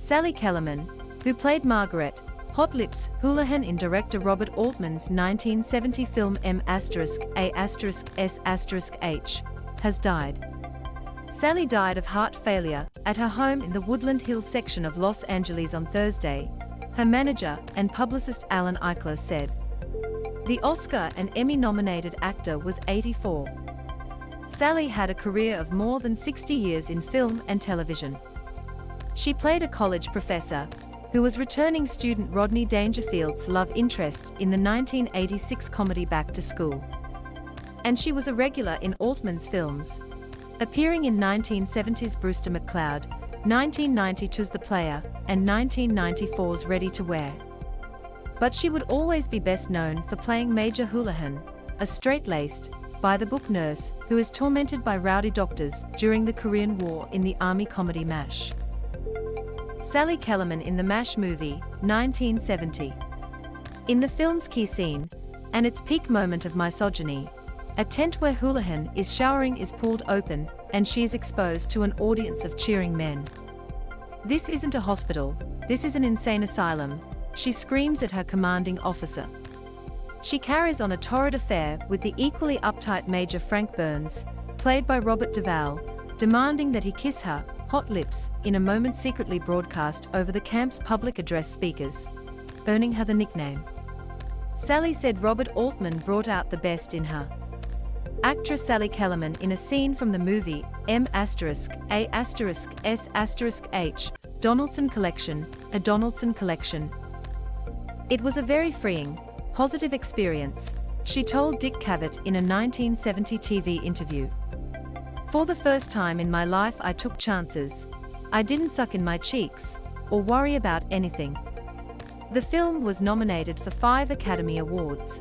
Sally Kellerman, who played Margaret, Hot Lips Houlihan in director Robert Altman's 1970 film M*A*S*H, has died. Sally died of heart failure at her home in the Woodland Hills section of Los Angeles on Thursday, her manager and publicist Alan Eichler said. The Oscar and Emmy-nominated actor was 84. Sally had a career of more than 60 years in film and television. She played a college professor, who was returning student Rodney Dangerfield's love interest in the 1986 comedy Back to School. And she was a regular in Altman's films, appearing in 1970's Brewster McCloud, 1992's The Player, and 1994's Ready to Wear. But she would always be best known for playing Major Houlihan, a straight-laced, by-the-book nurse who is tormented by rowdy doctors during the Korean War in the Army comedy MASH. Sally Kellerman in the MASH movie, 1970. In the film's key scene, and its peak moment of misogyny, a tent where Houlihan is showering is pulled open, and she is exposed to an audience of cheering men. "This isn't a hospital, this is an insane asylum," she screams at her commanding officer. She carries on a torrid affair with the equally uptight Major Frank Burns, played by Robert Duvall, demanding that he kiss her hot lips in a moment secretly broadcast over the camp's public address speakers, earning her the nickname. Sally said Robert Altman brought out the best in her. Actress Sally Kellerman in a scene from the movie M*A*S*H, Donaldson Collection, a Donaldson Collection. "It was a very freeing, positive experience," she told Dick Cavett in a 1970 TV interview. "For the first time in my life I took chances. I didn't suck in my cheeks, or worry about anything." The film was nominated for 5 Academy Awards.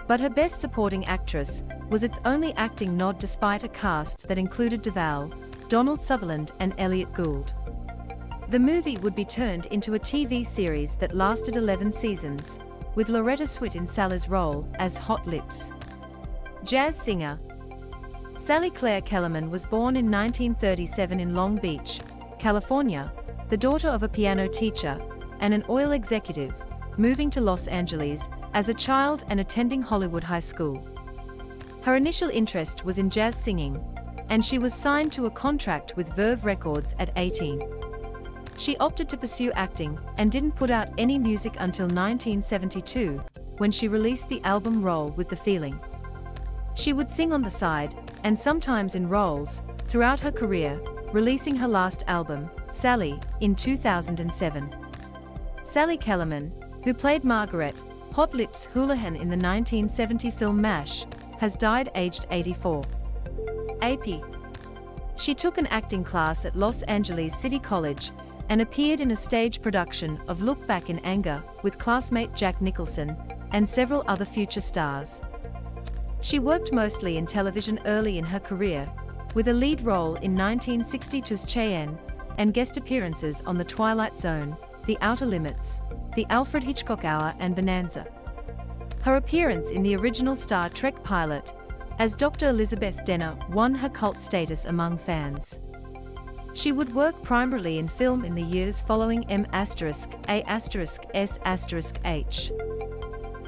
But her Best Supporting Actress was its only acting nod despite a cast that included Duvall, Donald Sutherland and Elliot Gould. The movie would be turned into a TV series that lasted 11 seasons, with Loretta Swit in Sally's role as Hot Lips. Jazz singer Sally Claire Kellerman was born in 1937 in Long Beach, California, the daughter of a piano teacher and an oil executive, moving to Los Angeles as a child and attending Hollywood High School. Her initial interest was in jazz singing, and she was signed to a contract with Verve Records at 18. She opted to pursue acting and didn't put out any music until 1972, when she released the album Roll with the Feeling. She would sing on the side, and sometimes in roles, throughout her career, releasing her last album, Sally, in 2007. Sally Kellerman, who played Margaret, Hot Lips Houlihan in the 1970 film MASH, has died aged 84. AP. She took an acting class at Los Angeles City College and appeared in a stage production of Look Back in Anger with classmate Jack Nicholson and several other future stars. She worked mostly in television early in her career, with a lead role in 1962's Cheyenne and guest appearances on The Twilight Zone, The Outer Limits, The Alfred Hitchcock Hour and Bonanza. Her appearance in the original Star Trek pilot, as Dr. Elizabeth Denner, won her cult status among fans. She would work primarily in film in the years following M*A*S*H.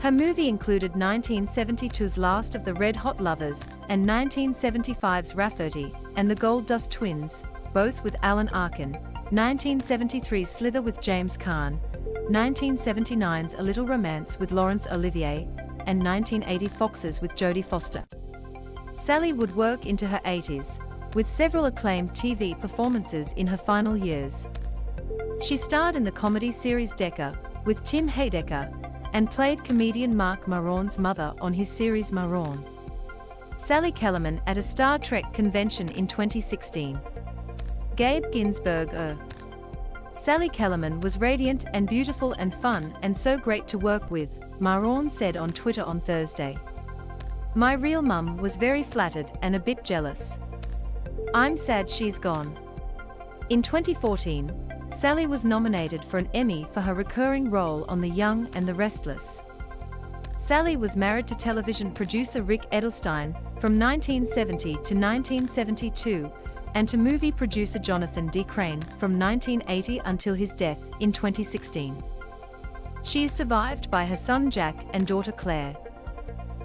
Her movie included 1972's Last of the Red Hot Lovers and 1975's Rafferty and the Gold Dust Twins, both with Alan Arkin, 1973's Slither with James Caan, 1979's A Little Romance with Laurence Olivier, and 1980 Foxes with Jodie Foster. Sally would work into her 80s, with several acclaimed TV performances in her final years. She starred in the comedy series Decker, with Tim Heidecker, and played comedian Mark Maron's mother on his series Maron. Sally Kellerman at a Star Trek convention in 2016. Gabe Ginsberg. Sally Kellerman was radiant and beautiful and fun and so great to work with, Maron said on Twitter on Thursday. "My real mum was very flattered and a bit jealous. I'm sad she's gone." In 2014, Sally was nominated for an Emmy for her recurring role on The Young and the Restless. Sally was married to television producer Rick Edelstein from 1970 to 1972, and to movie producer Jonathan D. Crane from 1980 until his death in 2016. She is survived by her son Jack and daughter Claire.